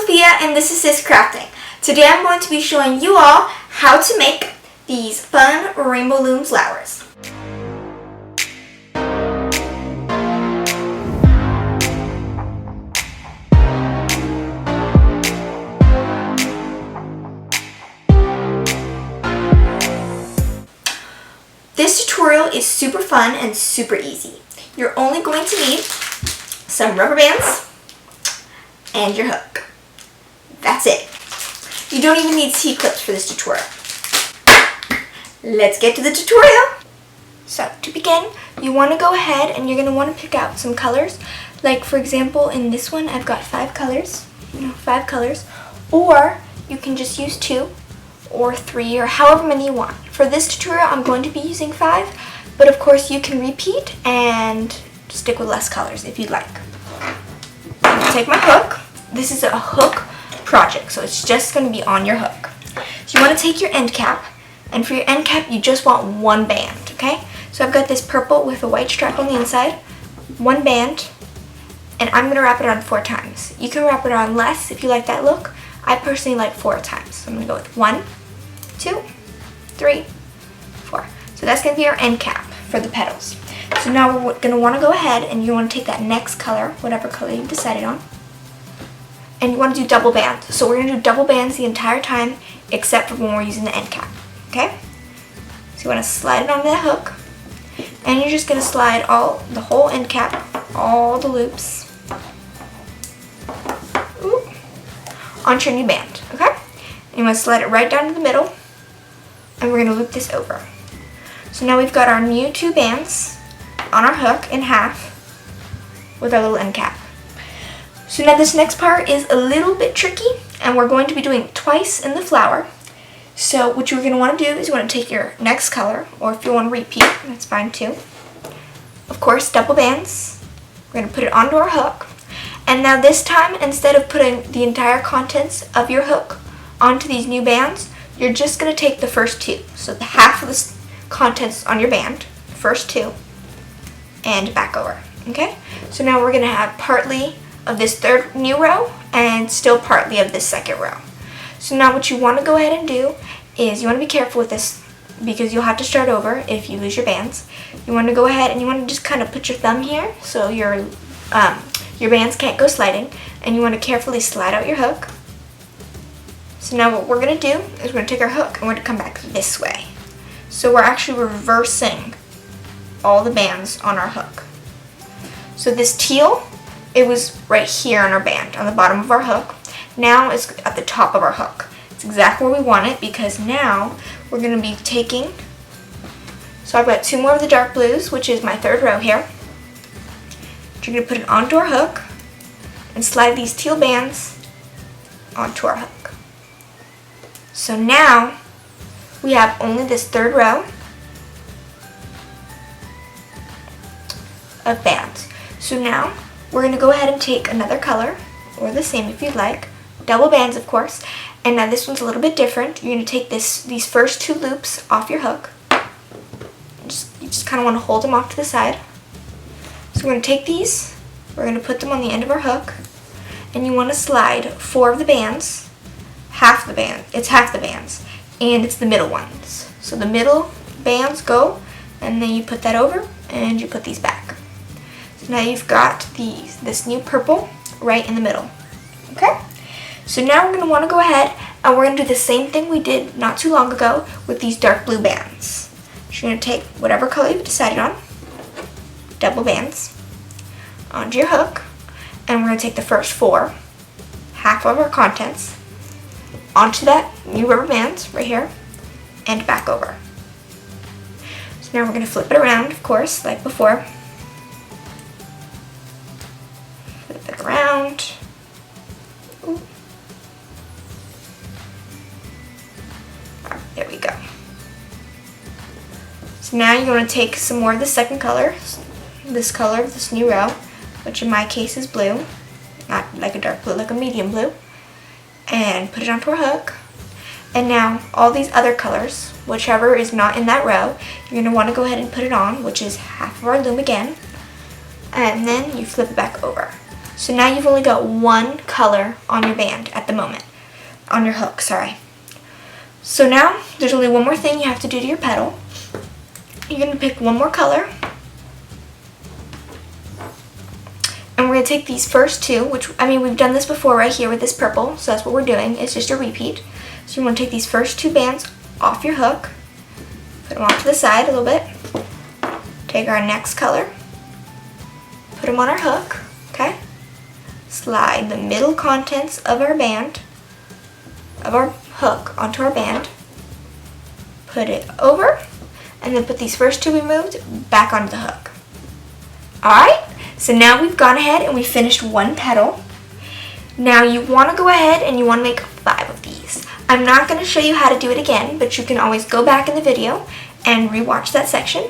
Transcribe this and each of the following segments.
Sophia and this is Sis Crafting. Today I'm going to be showing you all how to make these fun rainbow loom flowers. This tutorial is super fun and super easy. You're only going to need some rubber bands and your hook. That's it. You don't even need C-clips for this tutorial. Let's get to the tutorial. So to begin, you want to go ahead and you're going to want to pick out some colors. Like for example, in this one I've got 5 colors. Or you can just use 2 or 3 or however many you want. For this tutorial I'm going to be using 5, but of course you can repeat and stick with less colors if you'd like. I'm going to take my hook. This is a hook project, so it's just going to be on your hook. So you want to take your end cap, and for your end cap you just want one band, okay? So I've got this purple with a white stripe on the inside, one band, and I'm going to wrap it on 4 times. You can wrap it on less if you like that look. I personally like 4 times. So I'm going to go with 1, 2, 3, 4. So that's going to be our end cap for the petals. So now we're going to want to go ahead and you want to take that next color, whatever color you've decided on, and you want to do double bands. So we're going to do double bands the entire time except for when we're using the end cap, okay? So you want to slide it onto that hook, and you're just going to slide the whole end cap, all the loops, onto your new band, okay? And you want to slide it right down to the middle, and we're going to loop this over. So now we've got our new 2 bands on our hook in half with our little end cap. So now this next part is a little bit tricky, and we're going to be doing it twice in the flower. So what you're going to want to do is you want to take your next color, or if you want to repeat, that's fine too. Of course, double bands. We're going to put it onto our hook. And now this time, instead of putting the entire contents of your hook onto these new bands, you're just going to take the first 2. So the half of the contents on your band, first 2, and back over. Okay? So now we're going to have partly of this 3rd new row and still partly of this 2nd row. So now what you want to go ahead and do is you want to be careful with this because you'll have to start over if you lose your bands. You want to go ahead and you want to just kind of put your thumb here so your bands can't go sliding, and you want to carefully slide out your hook. So now what we're going to do is we're going to take our hook and we're going to come back this way. So we're actually reversing all the bands on our hook. So this teal, it was right here on our band, on the bottom of our hook. Now it's at the top of our hook. It's exactly where we want it because now we're going to be taking, so I've got 2 more of the dark blues, which is my 3rd row here. You're going to put it onto our hook and slide these teal bands onto our hook. So now we have only this 3rd row of bands. So now we're going to go ahead and take another color, or the same if you'd like, double bands of course, and now this one's a little bit different. You're going to take these first 2 loops off your hook. You just kind of want to hold them off to the side. So we're going to take these, we're going to put them on the end of our hook, and you want to slide 4 of the bands, half the band, it's half the bands, and it's the middle ones. So the middle bands go, and then you put that over, and you put these back. So now you've got this new purple right in the middle, okay? So now we're going to want to go ahead, and we're going to do the same thing we did not too long ago with these dark blue bands. So you're going to take whatever color you've decided on, double bands onto your hook, and we're going to take the first 4, half of our contents, onto that new rubber band right here, and back over. So now we're going to flip it around, of course, like before. Flip it around. Ooh. There we go. So now you're going to take some more of the 2nd color, this color, this new row, which in my case is blue, not like a dark blue, like a medium blue, and put it onto our hook. And now all these other colors, whichever is not in that row, you're going to want to go ahead and put it on, which is half of our loom again, and then you flip it back over. So now you've only got one color on your band at the moment, on your hook, sorry. So now there's only one more thing you have to do to your petal. You're going to pick one more color. And we're going to take these first two, which, I mean, we've done this before right here with this purple, so that's what we're doing. It's just a repeat. So you want to take these first two bands off your hook, put them off to the side a little bit, take our next color, put them on our hook, okay? Slide the middle contents of our band, of our hook onto our band, put it over, and then put these first two we moved back onto the hook. Alright, so now we've gone ahead and we finished one petal. Now you want to go ahead and you want to make 5 of these. I'm not going to show you how to do it again, but you can always go back in the video and rewatch that section.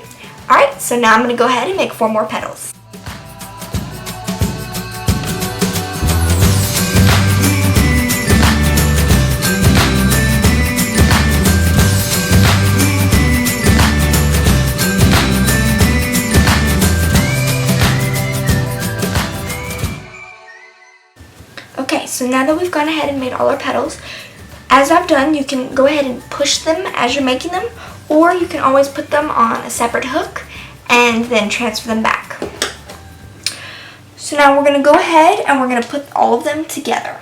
Alright, so now I'm going to go ahead and make 4 more petals. Okay, so now that we've gone ahead and made all our petals, as I've done, you can go ahead and push them as you're making them, or you can always put them on a separate hook and then transfer them back. So now we're going to go ahead and we're going to put all of them together.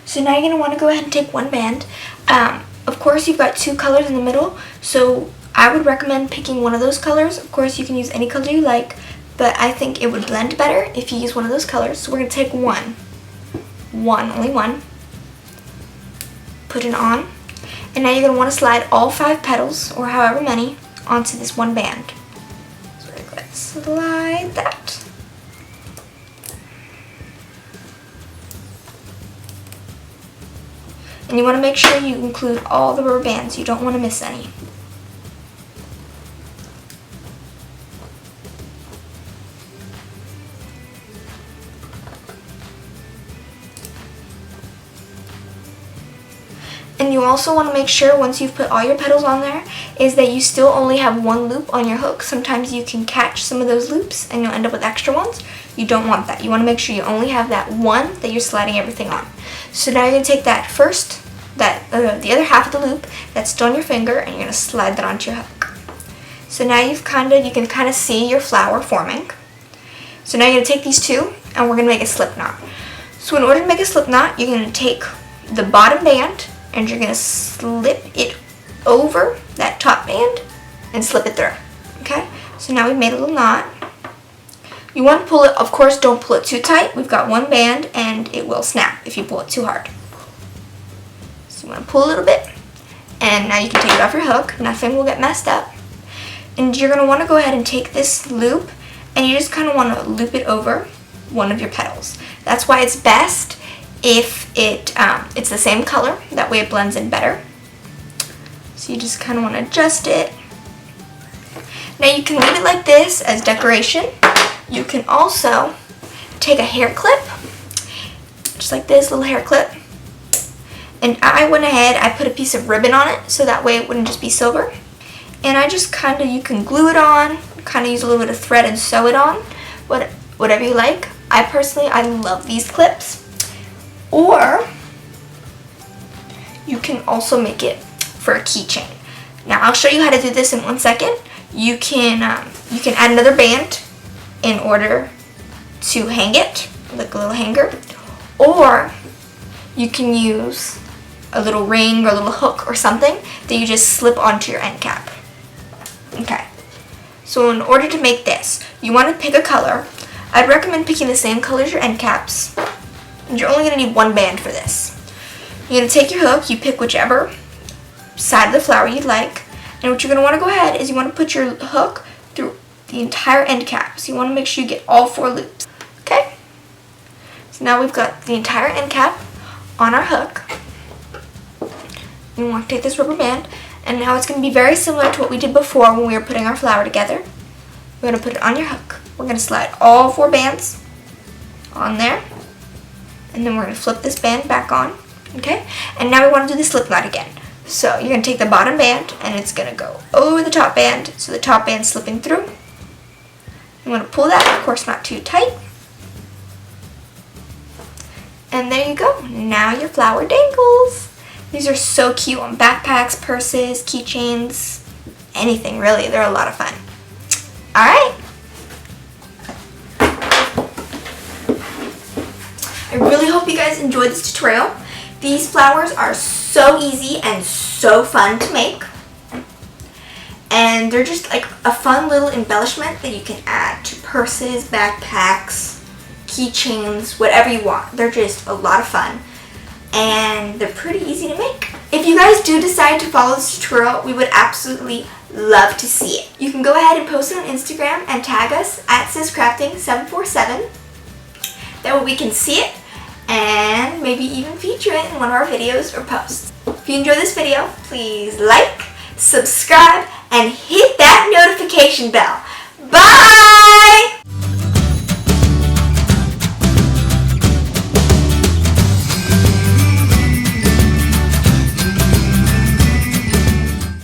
So now you're going to want to go ahead and take one band. Of course, you've got 2 colors in the middle, so I would recommend picking one of those colors. Of course, you can use any color you like, but I think it would blend better if you use one of those colors. So we're going to take only one, put it on, and now you're going to want to slide all 5 petals, or however many, onto this one band. So we're going to go ahead and slide that. And you want to make sure you include all the rubber bands. You don't want to miss any. And you also want to make sure once you've put all your petals on there is that you still only have one loop on your hook. Sometimes you can catch some of those loops and you'll end up with extra ones. You don't want that. You want to make sure you only have that one that you're sliding everything on. So now you're going to take that first, the other half of the loop that's still on your finger, and you're going to slide that onto your hook. So now you can kind of see your flower forming. So now you're going to take these two and we're going to make a slip knot. So in order to make a slip knot, you're going to take the bottom band and you're going to slip it over that top band and slip it through. Okay? So now we've made a little knot. You want to pull it, of course, don't pull it too tight. We've got one band and it will snap if you pull it too hard. So you want to pull a little bit, and now you can take it off your hook. Nothing will get messed up. And you're going to want to go ahead and take this loop and you just kind of want to loop it over one of your petals. That's why it's best if it's the same color. That way it blends in better. So you just kind of want to adjust it. Now you can leave it like this as decoration. You can also take a hair clip, just like this little hair clip. And I went ahead, I put a piece of ribbon on it so that way it wouldn't just be silver. And I just kind of, you can glue it on, kind of use a little bit of thread and sew it on, whatever you like. I love these clips. Or you can also make it for a keychain. Now I'll show you how to do this in 1 second. You can add another band in order to hang it, like a little hanger, or you can use a little ring or a little hook or something that you just slip onto your end cap. Okay, so in order to make this, you want to pick a color. I'd recommend picking the same color as your end caps, and you're only going to need one band for this. You're going to take your hook, you pick whichever side of the flower you'd like, and what you're going to want to go ahead is you want to put your hook through the entire end cap. So you want to make sure you get all 4 loops. Okay? So now we've got the entire end cap on our hook. You want to take this rubber band, and now it's going to be very similar to what we did before when we were putting our flower together. We're going to put it on your hook. We're going to slide all 4 bands on there, and then we're going to flip this band back on. Okay? And now we want to do the slip knot again. So you're going to take the bottom band and it's going to go over the top band, so the top band's slipping through. You want to pull that, of course not too tight. And there you go. Now your flower dangles. These are so cute on backpacks, purses, keychains, anything really. They're a lot of fun. Alright. I really hope you guys enjoyed this tutorial. These flowers are so easy and so fun to make. And they're just like a fun little embellishment that you can add to purses, backpacks, keychains, whatever you want. They're just a lot of fun. And they're pretty easy to make. If you guys do decide to follow this tutorial, we would absolutely love to see it. You can go ahead and post it on Instagram and tag us at siscrafting747. That way we can see it and maybe even feature it in one of our videos or posts. If you enjoyed this video, please like, subscribe, and hit that notification bell. Bye!